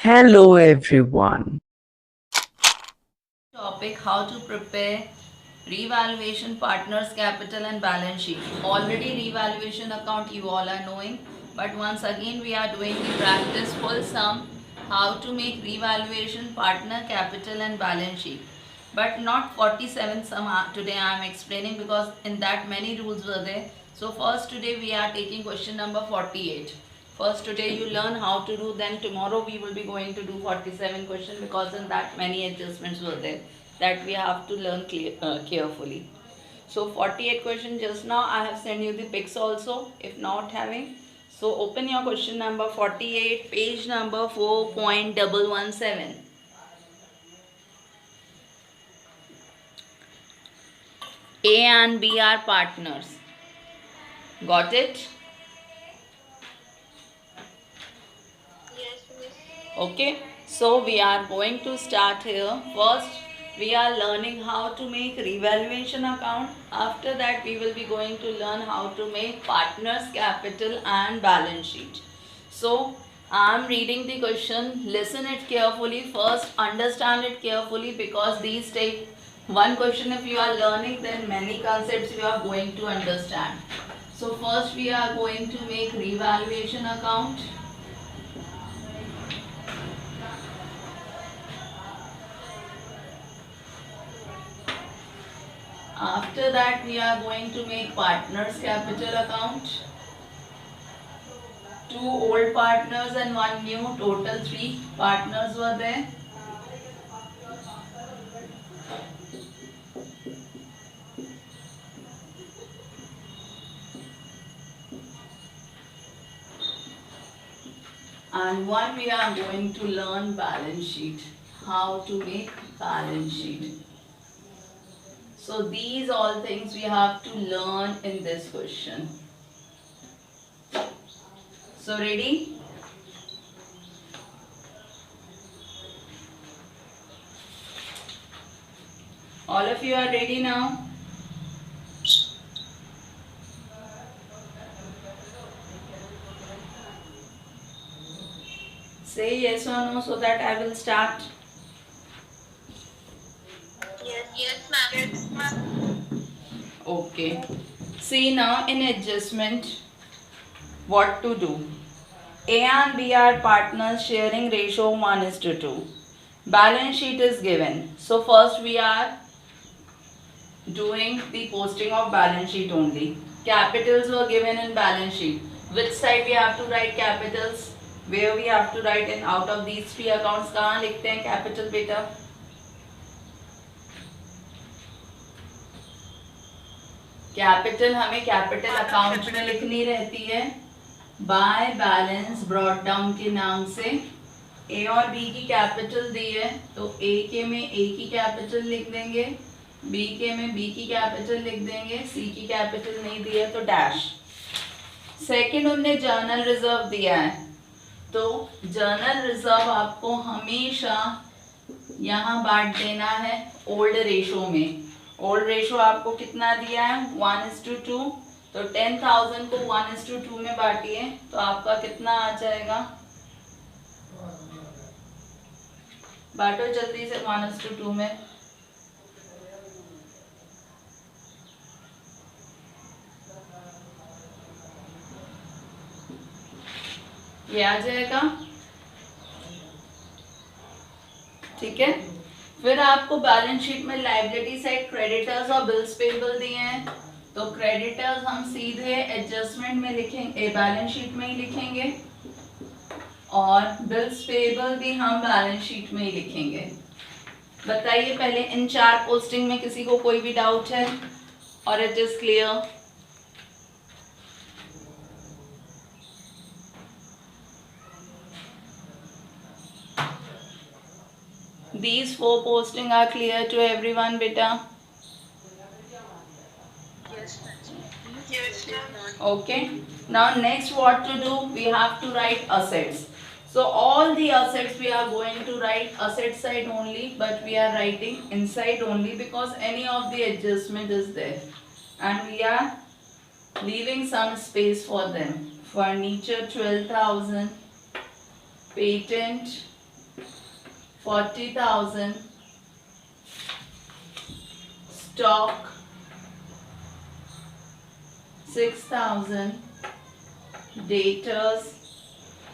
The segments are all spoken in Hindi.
Hello everyone. Topic: how to prepare revaluation, partners capital and balance sheet. Already revaluation account you all are knowing, but once again we are doing the practice full sum, how to make revaluation, partner capital and balance sheet. But not 47 sum today I am explaining, because in that many rules were there. So first today we are taking question number 48. First today you learn how to do, then tomorrow we will be going to do 47 question, because in that many adjustments were there that we have to learn carefully. So 48 question just now I have sent you the pics also, if not having. So open your question number 48, page number 4.117. A and B are partners. Got it? Okay, so we are going to start here. First, we are learning how to make revaluation account. After that, we will be going to learn how to make partners capital and balance sheet. So, I am reading the question. Listen it carefully. First, understand it carefully, because these take one question. If you are learning, then many concepts you are going to understand. So, first we are going to make revaluation account. After that, we are going to make partners capital account. Two old partners and one new, total 3 partners were there. And one we are going to learn balance sheet. How to make balance sheet. So these all things we have to learn in this question. So ready? All of you are ready now? Say yes or no so that I will start. Yes, ma'am. Yes, ma'am. Okay. See now in adjustment, what to do? A and B are partners, sharing ratio 1:2. Balance sheet is given. So first we are doing the posting of balance sheet only. Capitals were given in balance sheet. Which side we have to write capitals? Where we have to write in out of these 3 accounts? कहाँ लिखते हैं capital बेटा? कैपिटल हमें कैपिटल अकाउंट में लिखनी रहती है बाय बैलेंस ब्रॉट डाउन के नाम से. ए और बी की कैपिटल दी है तो ए के में ए की कैपिटल लिख देंगे, बी के में बी की कैपिटल लिख देंगे, सी की कैपिटल नहीं दी है तो डैश. सेकंड उनने जर्नल रिजर्व दिया है, तो जर्नल रिजर्व आपको हमेशा यहाँ बांट देना है ओल्ड रेशो में. ओल्ड रेशो आपको कितना दिया है 1:2, तो 10,000 को 1:2 में बांटिए तो आपका कितना आ जाएगा? बांटो जल्दी से 1:2 में. ये आ जाएगा. ठीक है. फिर आपको बैलेंस शीट में लायबिलिटी साइड क्रेडिटर्स और बिल्स पेबल दिए हैं, तो क्रेडिटर्स हम सीधे एडजस्टमेंट में लिखेंगे, बैलेंस शीट में ही लिखेंगे, और बिल्स पेबल भी हम बैलेंस शीट में ही लिखेंगे. बताइए पहले इन 4 पोस्टिंग में किसी को कोई भी डाउट है और it is clear? These 4 posting are clear to everyone, beta? Yes, ma'am. Yes, ma'am. Okay. Now next what to do? We have to write assets. So all the assets we are going to write asset side only, but we are writing inside only because any of the adjustment is there, and we are leaving some space for them. Furniture 12,000, patent 40,000 stock, 6,000 debtors,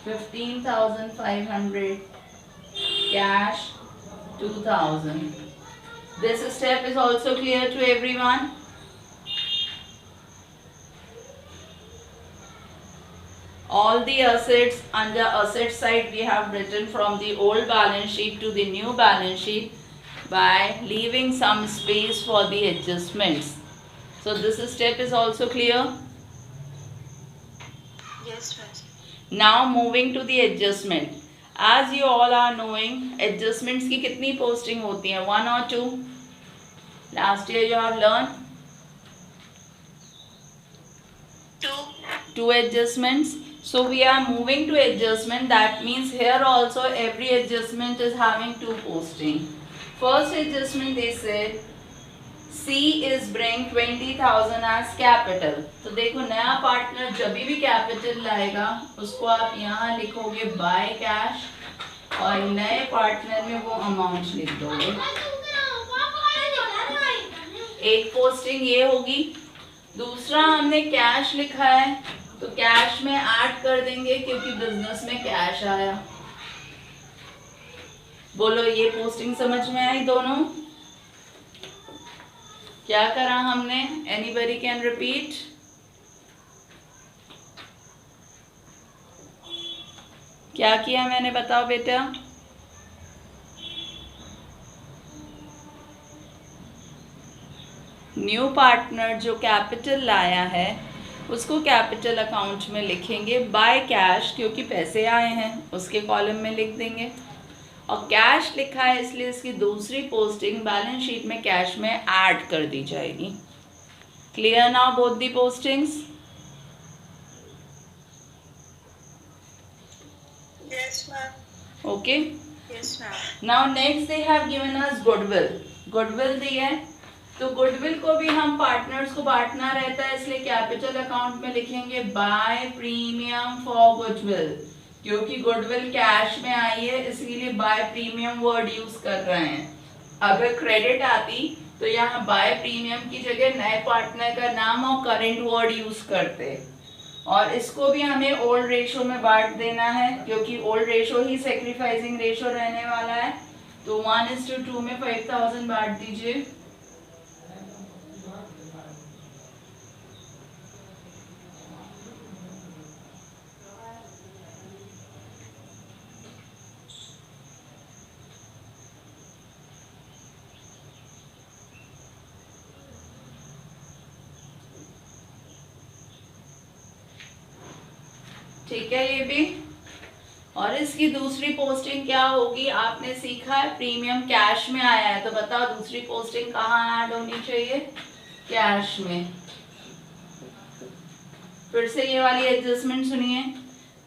15,500 cash, 2,000. This step is also clear to everyone. All the assets under asset side we have written from the old balance sheet to the new balance sheet by leaving some space for the adjustments. So this step is also clear. Yes, ma'am. Now moving to the adjustment. As you all are knowing, adjustments की कितनी posting होती है? 1 or 2? Last year you have learned 2 adjustments. So we are moving to adjustment. That means here also every adjustment is having 2 posting. First adjustment they said C is bring 20,000 as capital. तो देखो नया पार्टनर जब भी कैपिटल लाएगा उसको आप यहाँ लिखोगे बाय कैश और नए पार्टनर में वो अमाउंट लिख दोगे. एक पोस्टिंग ये होगी. दूसरा हमने कैश लिखा है तो कैश में ऐड कर देंगे क्योंकि बिजनेस में कैश आया. बोलो ये पोस्टिंग समझ में आई दोनों? क्या करा हमने? Anybody can repeat? क्या किया मैंने, बताओ बेटा. न्यू पार्टनर जो कैपिटल लाया है उसको कैपिटल अकाउंट में लिखेंगे बाय कैश क्योंकि पैसे आए हैं, उसके कॉलम में लिख देंगे. और कैश लिखा है इसलिए इसकी दूसरी पोस्टिंग बैलेंस शीट में कैश में ऐड कर दी जाएगी. Clear now both the postings? Yes, ma'am. Okay. Yes, ma'am. Now next they have given us goodwill. Goodwill दी है तो गुडविल को भी हम पार्टनर्स को बांटना रहता है इसलिए कैपिटल अकाउंट में लिखेंगे बाय प्रीमियम फॉर गुडविल क्योंकि गुडविल कैश में आई है इसीलिए बाय प्रीमियम वर्ड यूज कर रहे हैं. अगर क्रेडिट आती तो यहाँ बाय प्रीमियम की जगह नए पार्टनर का नाम और करंट वर्ड यूज करते. और इसको भी हमें ओल्ड रेशो में बांट देना है क्योंकि ओल्ड रेशो ही सेक्रीफाइसिंग रेशो रहने वाला है. तो 1:2 में 5,000 बांट दीजिए. ठीक है ये भी. और इसकी दूसरी पोस्टिंग क्या होगी? आपने सीखा है प्रीमियम कैश में आया है तो बताओ दूसरी पोस्टिंग कहाँ ऐड होनी चाहिए? कैश में. फिर से ये वाली एडजस्टमेंट सुनिए.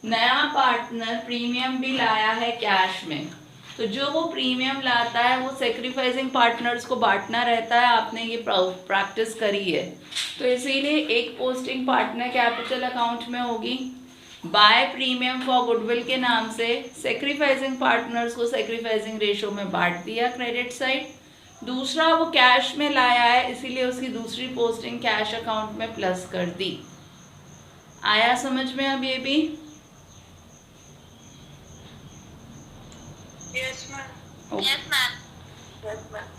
नया पार्टनर प्रीमियम भी लाया है कैश में तो जो वो प्रीमियम लाता है वो सेक्रीफाइसिंग पार्टनर्स को बांटना रहता है. आपने ये प्रैक्टिस करी है तो इसीलिए एक पोस्टिंग पार्टनर कैपिटल अकाउंट में होगी बाय प्रीमियम फॉर गुडविल के नाम से. सेक्रीफाइसिंग पार्टनर्स को सेक्रीफाइसिंग रेशो में बांट दिया क्रेडिट साइड. दूसरा वो कैश में लाया है इसीलिए उसकी दूसरी पोस्टिंग कैश अकाउंट में प्लस कर दी. आया समझ में अब ये भी? Yes, ma'am. Okay. Yes, ma'am. Yes, ma'am.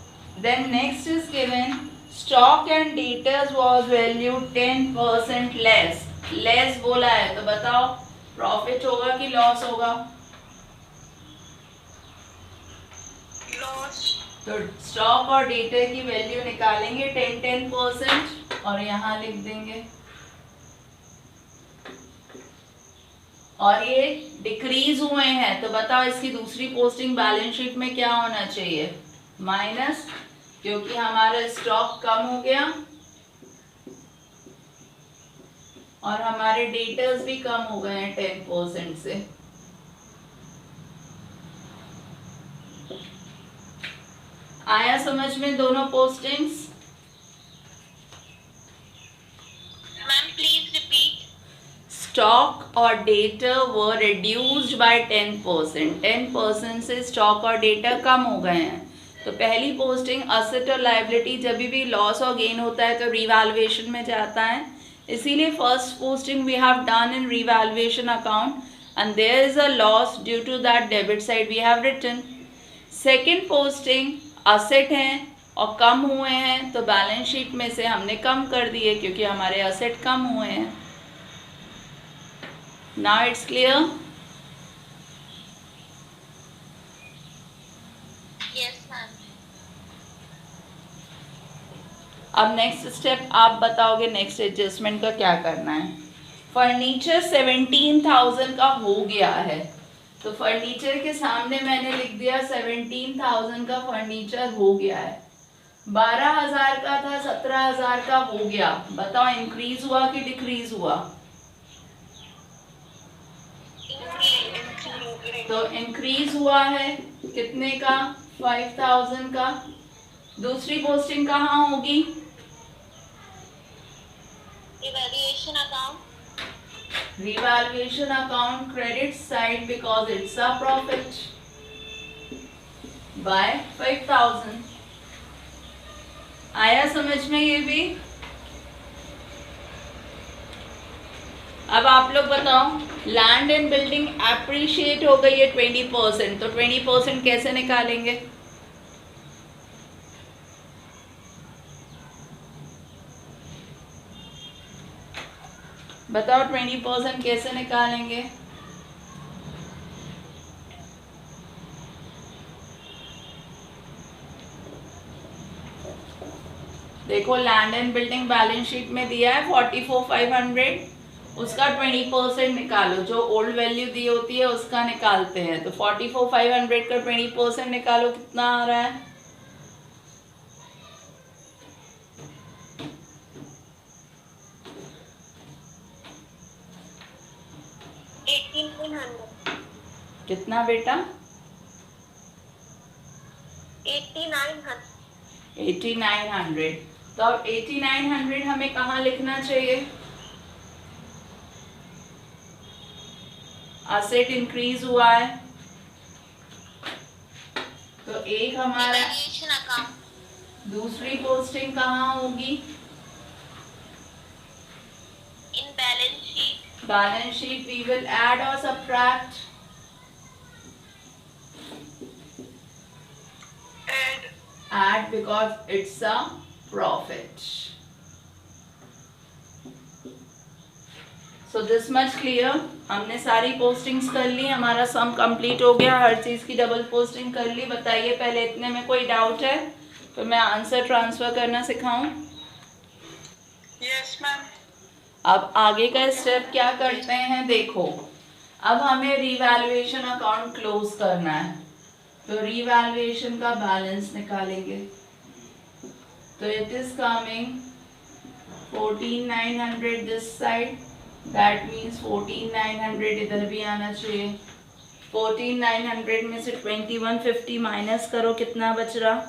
Then next is given stock and debtors was valued 10% less. Less बोला है तो बताओ प्रॉफिट होगा कि लॉस होगा? Loss. तो स्टॉक और डेटर की वैल्यू निकालेंगे 10% और यहाँ लिख देंगे. और ये डिक्रीज हुए हैं तो बताओ इसकी दूसरी पोस्टिंग बैलेंस शीट में क्या होना चाहिए? माइनस क्योंकि हमारा स्टॉक कम हो गया और हमारे डेटर्स भी कम हो गए हैं 10% से. आया समझ में दोनों postings? Ma'am, please repeat. Stock और डेटर वर रिड्यूस्ड बाय 10%. 10% से स्टॉक और डेटर कम हो गए हैं. तो पहली पोस्टिंग असेट और लाइबिलिटी जब भी लॉस और गेन होता है तो रिवैल्यूएशन में जाता है. इसीलिए first posting we have done in revaluation account and there is a loss due to that debit side we have written. Second posting asset हैं और कम हुए हैं तो बैलेंस शीट में से हमने कम कर दिए क्योंकि हमारे असेट कम हुए हैं. Now it's clear? Yes, ma'am. अब नेक्स्ट स्टेप आप बताओगे नेक्स्ट एडजस्टमेंट का क्या करना है. फर्नीचर 17,000 का हो गया है तो फर्नीचर के सामने मैंने लिख दिया 17,000 का फर्नीचर हो गया है. 12,000 का था 17,000 का हो गया. बताओ इंक्रीज हुआ कि डिक्रीज हुआ. तो इंक्रीज हुआ है कितने का 5,000 का. दूसरी पोस्टिंग कहाँ होगी. Evaluation account. Revaluation account credit side because it's a profit by 5,000. आया समझ में ये भी. अब आप लोग बताओ लैंड एंड बिल्डिंग एप्रिशिएट हो गई है 20%. तो 20% कैसे निकालेंगे. बताओ 20% कैसे निकालेंगे. देखो land and building balance sheet में दिया है 44,500. उसका 20% निकालो. जो ओल्ड वैल्यू दी होती है उसका निकालते हैं. तो 44,500 का 20% निकालो कितना आ रहा है. 18,900. कितना बेटा. 8,900. 8,900. तो अब 8,900 हमें कहाँ लिखना चाहिए. असेट इंक्रीज हुआ है तो एक हमारा. Evaluation account. दूसरी पोस्टिंग कहाँ होगी. In balance sheet. Balance sheet we will add और subtract. Add because it's a profit. So this much clear. हमने सारी पोस्टिंग्स कर ली. हमारा सम कंप्लीट हो गया. हर चीज की डबल पोस्टिंग कर ली. बताइए पहले इतने में कोई डाउट है तो मैं आंसर ट्रांसफर करना सिखाऊं. Yes, ma'am. अब आगे का स्टेप क्या करते हैं. देखो अब हमें रिवैल्यूएशन अकाउंट क्लोज करना है तो रिवैल्यूएशन का बैलेंस निकालेंगे. तो it is coming 14,900 this side. That means 14,900 इधर भी आना चाहिए. 14,900 में से 2150 माइनस करो कितना बच रहा.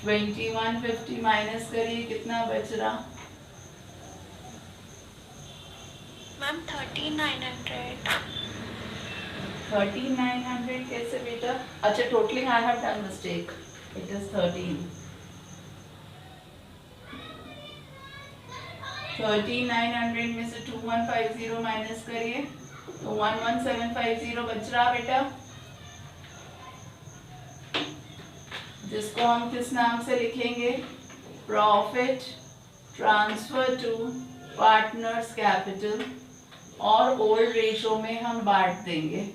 2150 माइनस करिए कितना बच रहा. Ma'am, 13,900. 13,900 कैसे बेटा. अच्छा totalling I have done mistake. It is 13,900 में से 2150 माइनस करिए तो 11,750 बच रहा बेटा. जिसको हम किस नाम से लिखेंगे. Profit transfer to partners capital और ओल्ड रेशो में हम बांट देंगे.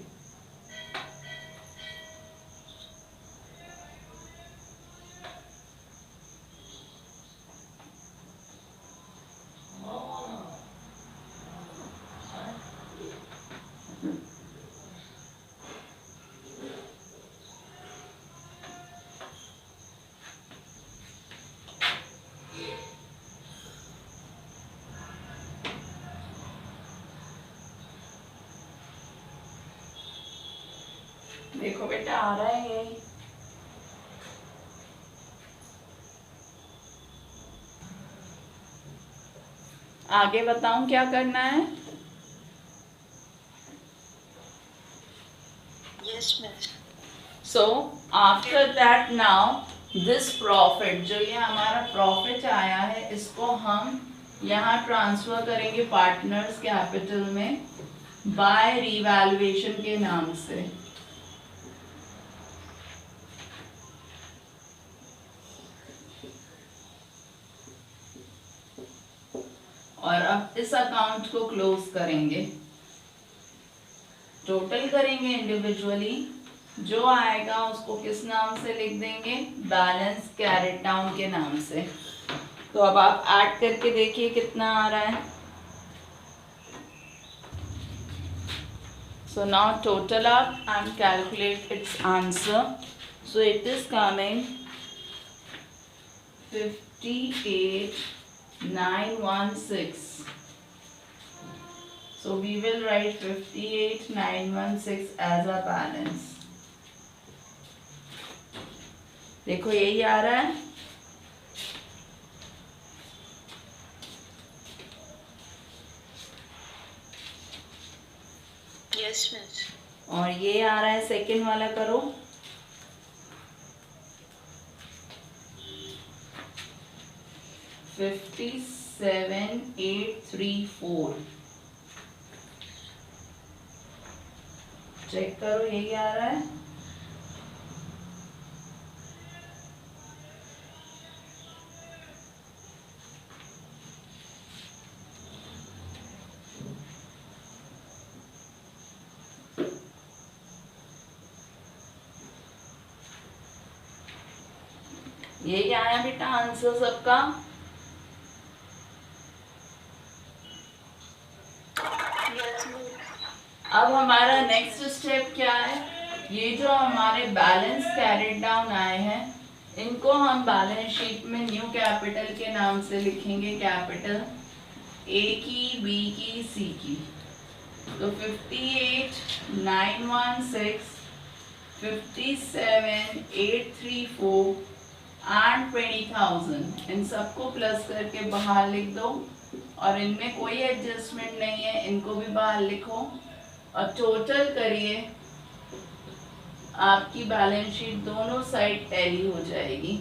देखो बेटा आ रहा है ये. आगे बताऊं क्या करना है? Yes, miss. So after that now this profit, जो ये हमारा प्रॉफिट आया है, इसको हम यहाँ ट्रांसफर करेंगे पार्टनर्स कैपिटल में बाय रिवैल्यूएशन के नाम से। और अब इस अकाउंट को क्लोज करेंगे। टोटल करेंगे इंडिविजुअली, जो आएगा उसको किस नाम से लिख देंगे? बैलेंस कैरेट डाउन के नाम से। तो अब आप ऐड करके देखिए कितना आ रहा है। So now total up and calculate its answer. So it is coming 58,916. So we will write 58,916 as our balance. देखो यही आ रहा है। Yes, miss. और ये आ रहा है सेकेंड वाला, करो। $57,834। चेक करो, यही आ रहा है। यही आया बेटा आंसर सबका। Yes, miss. अब हमारा नेक्स्ट स्टेप क्या है? ये जो हमारे बैलेंस कैरेट डाउन आए हैं, इनको हम बैलेंस शीट में न्यू कैपिटल के नाम से लिखेंगे। कैपिटल ए की, बी की, सी की। तो 58,916, 57,834 एंड 20,000, इन सबको प्लस करके बाहर लिख दो। और इनमें कोई एडजस्टमेंट नहीं है, इनको भी बाहर लिखो और टोटल करिए। आपकी बैलेंस शीट दोनों साइड टैली हो जाएगी।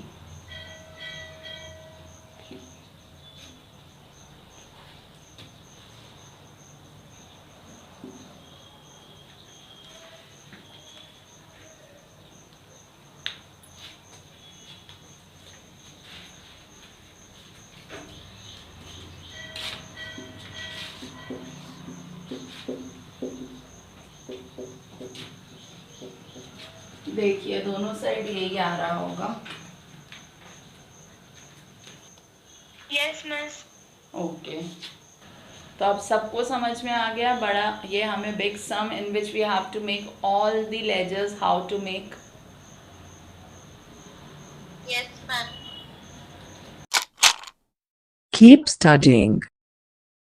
देखिए दोनों साइड यही आ रहा होगा। Yes, miss. ओके, तो अब सबको समझ में आ गया। बड़ा ये हमें big sum in which we have to make all the ledgers, how to make. Yes, ma'am. Keep studying.